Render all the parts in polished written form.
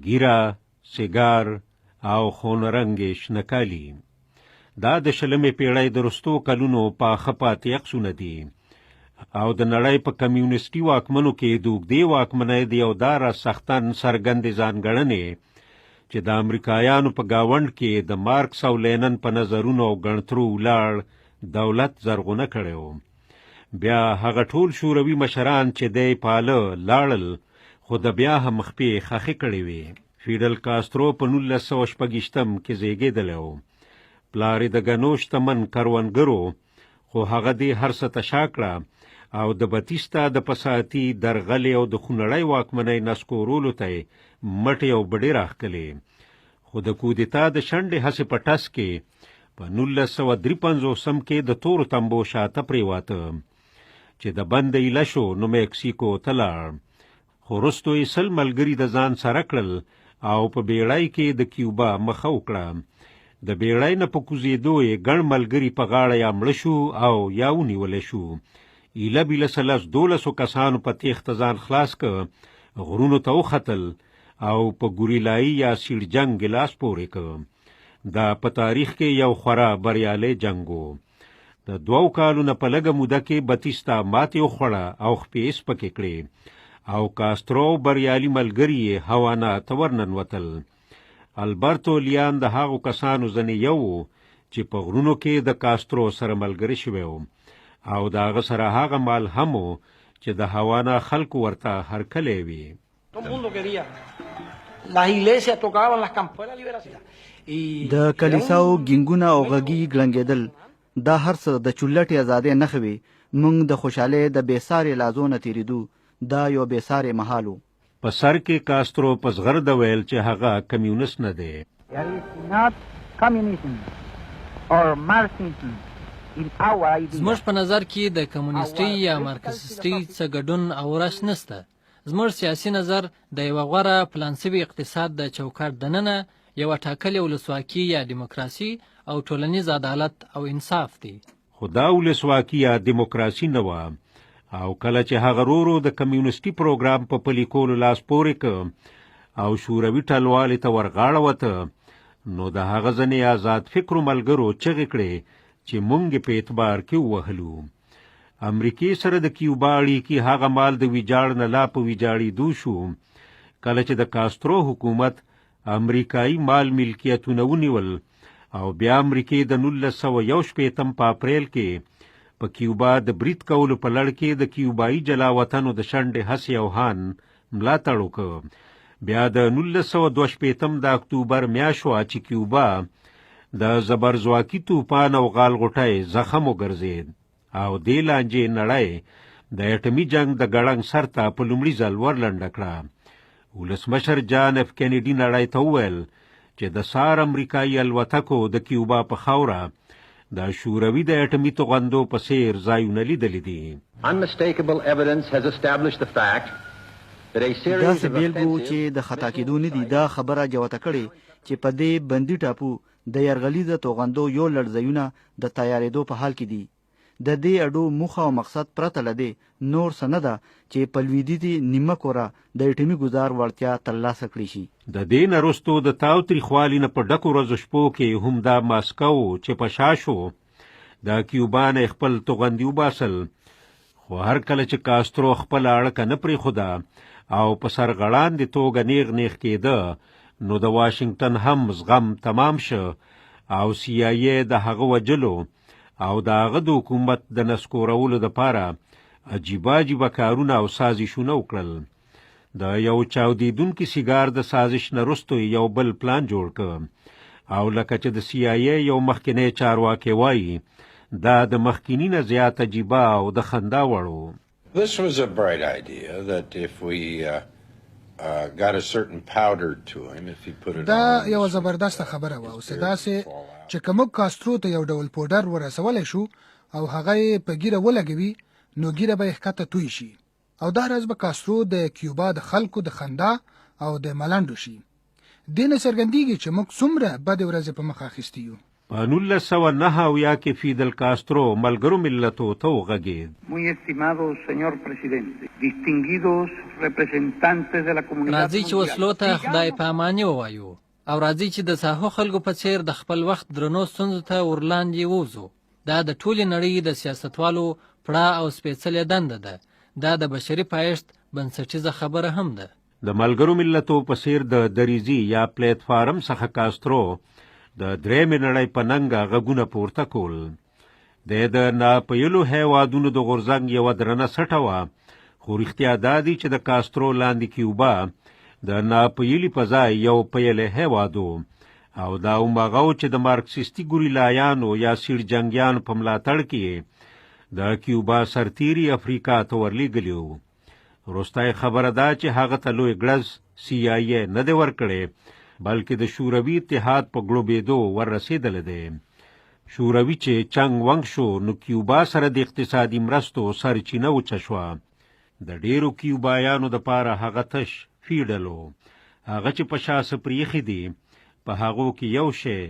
ګیره، سیګار او خونرنګې شنکالي. دا د 20مې پیړۍ د وروستو کلونو پاخه پاتې عکسونه دي او د نړۍ په کمیونستي واکمنو کې د اوږدې واکمنۍ د یو داره سختن څرګندې ځانګړنې چې د امریکایانو په ګاونډ کې د مارکس او لینن په نظرونو او ګڼترو ولاړ دولت زرغونه کړی و. بیا هغه ټول شوروي مشران چې دی پاله لاړل، خو د بیا هم خپې خښې کړې وې. فیډل کاسترو په 1926 کې زیږېدلی و. پلار یې د ګنو شتمن کروندګرو، خو هغه دې هر څه ته شا کړه او د بتیستا د فساتي درغلې او د خونړۍ واکمنۍ نسکورولو ته یې مټې او بډې راښکلې. خو د کودتا د شنډې هسې په ټس کې په 1953 کې د تورو تنبو شاته پرېواته چې د بند ایله شو، نو میکسیکو ته لاړ. خو وروستو یې 100 ملګري د ځان سره کړل او په بیړۍ کې د کیوبا مخه وکړه. د بیړۍ نه په کوزېدو یې ګڼ ملګري په غاړه یا مړه شو او یا ونیولی شو. ایله بیله 12 کسانو په تیښته ځان خلاص که، غرونو ته وختل او په ګوریلایي یا سیړ جنګ ګلاس پورې که. دا په تاریخ کې یو خورا بریالی جنګ و. د 2 کالو نه په لږه موده کې بتیستا ماتې وخوړه او خپې یې سپکې کړې او کاسترو بریالي ملګري یې هوانا ته ورننوتل. البرتو لیان د هغو کسانو ځنې یو و چې په غرونو کې د کاسترو سره ملګری شوی و او د هغه سره هغه مال هم و چې د هوانا خلکو ورته هرکلی وي. د کلیساو ګینګونه او غږی ګړنګېدل، دا هر څه د چولټې ازادۍ نښه وي. موږ د خوشحالۍ د بېسارې لازو نه تېرېدو. دا یو بېسارې مهال و. په سر کې کاسترو په زغرده ویل چې هغه کمیونست نه دی. زموږ په نظر کې د کمونیستي یا مارکسیستي څه ګډون او رش نسته. زموږ سیاسي نظر د یوه غوره پلان سوي اقتصاد د چوکاټ دننه یوه ټاکلې ولسواکي یا دیموکراسي او ټولنیز عدالت او انصاف دی. خو دا ولسواکي یا دیموکراسي نه وه او کله چې هغه ورو د کمیونستي پروګرام په پلي کولو لاس پورې که او شوروي ټلوالې ته ورغاړه وته، نو د هغه ځنې آزاد فکرو ملګرو چغې کړې چې مونږ په اعتبار کې ووهلو. امریکې سره د کیوبا اړیکې هغه مال د ویجاړ نه لا په ویجاړېدو شو کله چې د کاسترو حکومت امریکایي مال ملکیتونه ونیول او بیا امریکې د 1961 په اپریل کې په کیوبا د برید کولو په لړ کې د کیوبایي جلا وطنو د شنډې هسې او هان ملاتړ وکړ. بیا د 1962 د اکتوبر میاشت وه چې کیوبا د زبرځواکي توپان او غال غوټۍ زخم وګرځېد او دې لانجې نړۍ د اټمي جنګ د ګړنګ سر ته په لومړي ځل ورلنډه کړه. ولسمشر جان اف کینیډي نړۍ ته وویل چې د سار امریکایي الوتکو د کیوبا په خاوره د شوروي د اټمي توغندو په څیر ځایونه لیدلي دي. داسې بیلګو چې د خطا کېدو نه دي دا خبره جوته کړې چې په دې بندي ټاپو د یرغلیزه توغندو یو لړزیونه د تیارېدو په حال کې دي. د دې اډو موخه او مقصد پرته له دې نور څه نه ده چې په لویدیځي نیمه کوره د اټمي ګزار وړتیا ترلاسه کړي شي. د دې نه وروستو د تاوتریخوالي نه په ډکو ورځو شپو کې هم دا ماسکو چې په شا شو د کیوبا نه خپل توغندي وباسل. خو هر کله چې کاسترو خپله اړکه نه پرېښوده او په سرغړاندې توګه نیغ نیغ کېده، نو د واشنگټن هم زغم تمام شه او CIA د هغه وجلو او د هغه د حکومت د نسکورولو دپاره عجیبه عجیبه کارونه او سازشونه وکړل. د یو چاودېدونکي سیګار د سازش نه وروسته یو بل پلان جوړ کړ او لکه چې د CIA یو مخکینی چارواکی وایي، دا د مخکیني نه زیات عجیبه او د خندا وړ و. This was a bright idea that if we got a certain powder to him, if he put it دا on یو زبردسته خبره وه او داسې چې که موږ کاسترو ته یو ډول پوډر ورسولی شو او هغه یې په ګیره ولګوي، نو ګیره به یې ښکته توی شي او دا راز به کاسترو د کیوبا د خلکو د خندا او د ملنډو شي. دې نه څرګندېږي چې موږ څومره بدې ورځې په مخ اخیستي یو. په 1909 کې فیدل کاسترو ملګرو ملتو ته وغږېد. Muy estimado señor presidente, distinguidos representantes de la comunidad راځي چې وسلو ته خدای پاماني ووایو او راځي چې د ساحو خلکو په څیر د خپل وخت درنو ستونزو ته ورلاندې ووځو. دا د ټولې نړۍ د سیاستوالو پړه او سپېڅلې دنده ده. دا د بشري پایښت بنسټیزه خبره هم ده. د ملګرو ملتو په څیر د دریزي یا پلیټ فارم څخه کاسترو د درېمې نړۍ په ننګه غږونه پورته کول. د ناپیلو هیوادونو د غورځنګ یوه درنه سټه وه، خو رښتیا دا دی چې د کاسترو لاندې کیوبا د ناپیلي په ځای یو پیلی هیواد و او دا هماغه و چې د مارکسیستي ګوریلایانو یا سیړ جنګیانو په ملاتړ کې د کیوبا سرتیري افریقا ته ورلیږلي وو. وروستی خبره دا چې هغه ته لوی ګړز CIA نه دی ورکړی، بلکې د شوروي اتحاد په ګړوبېدو وررسېدلی دی. شوروي چې چنګ ونګ شو نو کیوبا سره د اقتصادي مرستو سرچینه وچه شوه. د ډېرو کیوبایانو دپاره هغه تش فیډل و. هغه چې په شاسه پریښي دي په هغو کې یو شی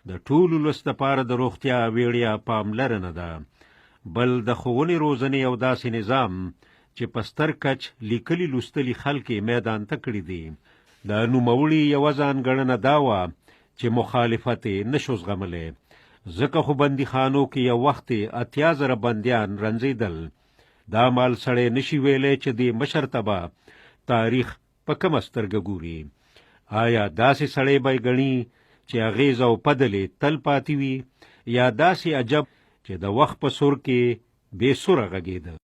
د ټولو ولس دپاره د روغتیا ویړیا پاملرنه ده، بل د ښوونې روزنې یو داسې نظام چې په ستر کچ لیکلي لوستلي خلک یې میدان ته کړي دي. د نوموړي یوه ځانګړنه دا وه چې مخالفت یې نشو زغملی، ځکه خو بندیخانو کې یو وخت 80,000 بندیان رنځېدل. دا مال سړی نشي ویلی چې دې مشر ته به تاریخ په کومه سترګه ګوري. آیا داسې سړی به یې ګڼي چې اغېز او پدلې تل پاتې وي، یا داسې عجب چې د وخت په سور کې بې سوره غږېده؟